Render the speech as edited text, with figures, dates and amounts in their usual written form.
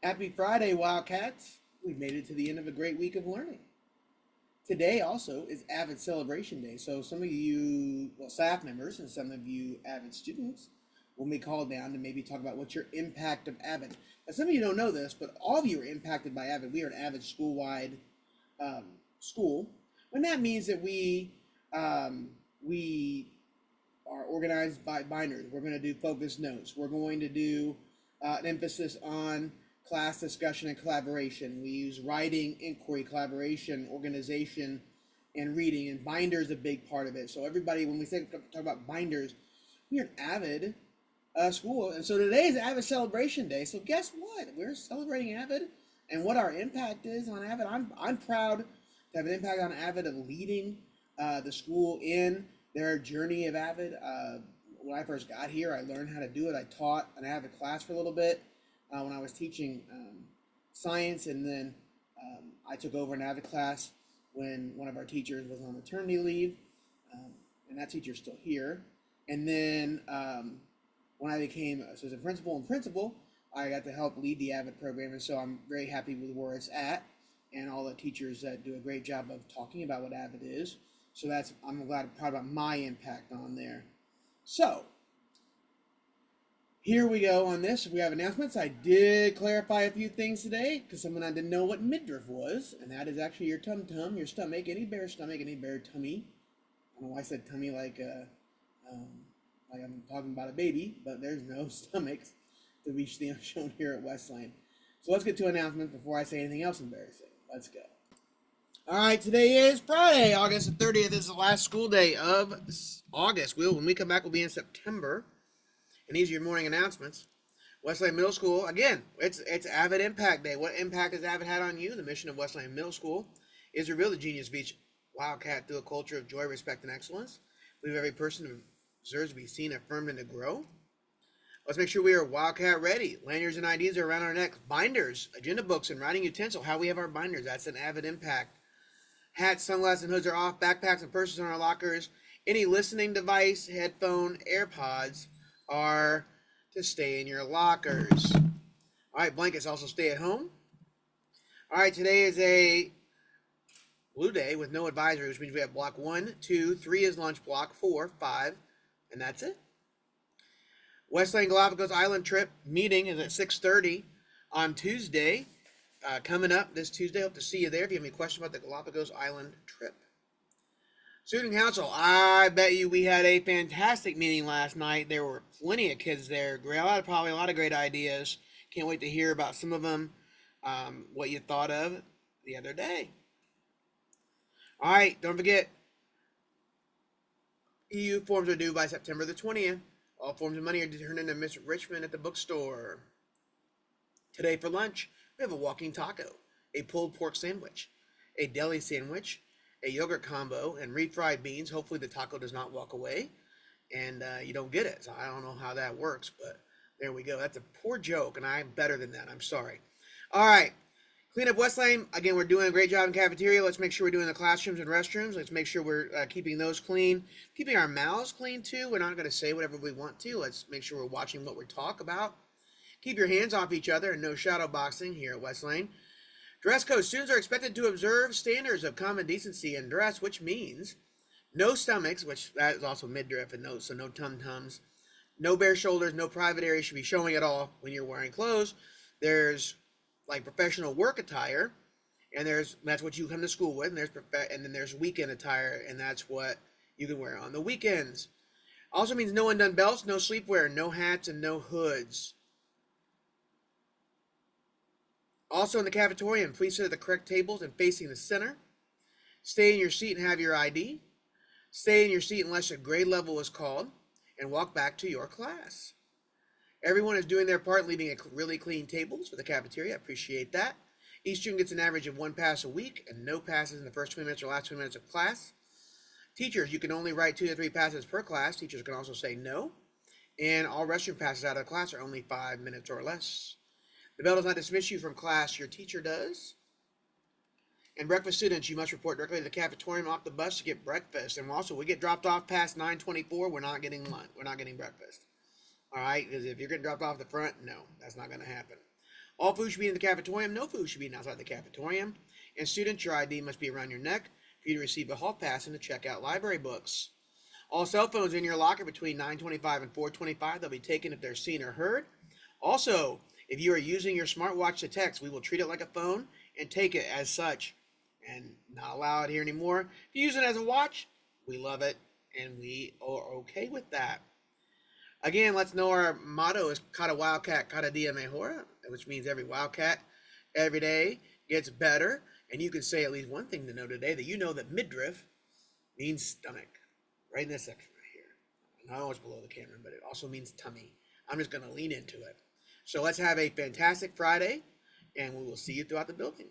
Happy Friday, Wildcats. We've made it to the end of a great week of learning. Today also is Avid Celebration Day, so some of you, well, staff members and some of you Avid students will be called down to maybe talk about what's your impact of Avid. Now, some of you don't know this, but all of you are impacted by Avid. We are an Avid school-wide um, school, and that means that we are organized by binders. We're going to do focus notes. We're going to do an emphasis on class discussion and collaboration. We use writing, inquiry, collaboration, organization, and reading. And binder is a big part of it. So everybody, when we talk about binders, we're an Avid school, and so today is Avid Celebration Day. So guess what? We're celebrating Avid and what our impact is on Avid. I'm proud to have an impact on Avid of leading the school in their journey of Avid. When I first got here, I learned how to do it. I taught an Avid class for a little bit when I was teaching science, and then I took over an Avid class when one of our teachers was on maternity leave, and that teacher's still here. And then when I became assistant principal and principal, I got to help lead the Avid program, and so I'm very happy with where it's at and all the teachers that do a great job of talking about what Avid is. So I'm proud about my impact on there. So here we go on this. We have announcements. I did clarify a few things today because someone I didn't know what midriff was, and that is actually your tum-tum, your stomach, any bear stomach, any bear tummy. I don't know why I said tummy like I'm talking about a baby, but there's no stomachs to be shown here at Westline. So let's get to announcements before I say anything else embarrassing. Let's go. All right, today is Friday, August the 30th. This is the last school day of August. When we come back, we'll be in September. And these are your morning announcements. Westline Middle School, again, it's Avid Impact Day. What impact has Avid had on you? The mission of Westline Middle School is to reveal the Genius Beach Wildcat through a culture of joy, respect, and excellence. We believe every person deserves to be seen, affirmed, and to grow. Let's make sure we are Wildcat ready. Lanyards and IDs are around our necks. Binders, agenda books, and writing utensil. How we have our binders. That's an Avid Impact. Hats, sunglasses, and hoods are off. Backpacks and purses in our lockers. Any listening device, headphone, AirPods are to stay in your lockers. All right, blankets also stay at home. All right, today is a blue day with no advisory, which means we have block 1, 2, 3 is lunch block, 4, 5, and that's it. Westland Galapagos Island trip meeting is at 6:30 on Tuesday. Coming up this Tuesday. Hope to see you there. If you have any questions about the Galapagos Island trip. Student Council, I bet you we had a fantastic meeting last night. There were plenty of kids there. Probably a lot of great ideas. Can't wait to hear about some of them, what you thought of the other day. All right, don't forget, EU forms are due by September the 20th. All forms of money are turned into Miss Richmond at the bookstore. Today for lunch, we have a walking taco, a pulled pork sandwich, a deli sandwich, a yogurt combo, and refried beans. Hopefully the taco does not walk away and you don't get it. So I don't know how that works, but there we go. That's a poor joke, and I'm better than that. I'm sorry. All right. Clean up Westline. Again, we're doing a great job in cafeteria. Let's make sure we're doing the classrooms and restrooms. Let's make sure we're keeping those clean. Keeping our mouths clean, too. We're not going to say whatever we want to. Let's make sure we're watching what we talk about. Keep your hands off each other and no shadow boxing here at Westline. Dress code. Students are expected to observe standards of common decency and dress, which means no stomachs, which that is also midriff and so no tum-tums. No bare shoulders, no private areas should be showing at all when you're wearing clothes. There's like professional work attire, and that's what you come to school with, and then there's weekend attire, and that's what you can wear on the weekends. Also means no undone belts, no sleepwear, no hats, and no hoods. Also in the cafeteria, please sit at the correct tables and facing the center. Stay in your seat and have your ID. Stay in your seat unless a grade level is called, and walk back to your class. Everyone is doing their part, leaving really clean tables for the cafeteria. I appreciate that. Each student gets an average of 1 pass a week and no passes in the first 20 minutes or last 20 minutes of class. Teachers, you can only write 2 to 3 passes per class. Teachers can also say no. And all restroom passes out of the class are only 5 minutes or less. The bell does not dismiss you from class. Your teacher does. And breakfast students, you must report directly to the cafeteria off the bus to get breakfast. And also, we get dropped off past 9:24. We're not getting lunch. We're not getting breakfast. All right, because if you're getting dropped off the front, no, that's not going to happen. All food should be in the cafetorium. No food should be outside the cafetorium. And students, your ID must be around your neck for you to receive a hall pass and to check out library books. All cell phones in your locker between 9:25 and 4:25. They'll be taken if they're seen or heard. Also, if you are using your smartwatch to text, we will treat it like a phone and take it as such and not allow it here anymore. If you use it as a watch, we love it and we are okay with that. Again, let's know our motto is Cada Wildcat, Cada Dia Mejora, which means every Wildcat every day gets better. And you can say at least one thing to know today, that you know that midriff means stomach, right in this section right here. Not always below the camera, but it also means tummy. I'm just going to lean into it. So let's have a fantastic Friday, and we will see you throughout the building.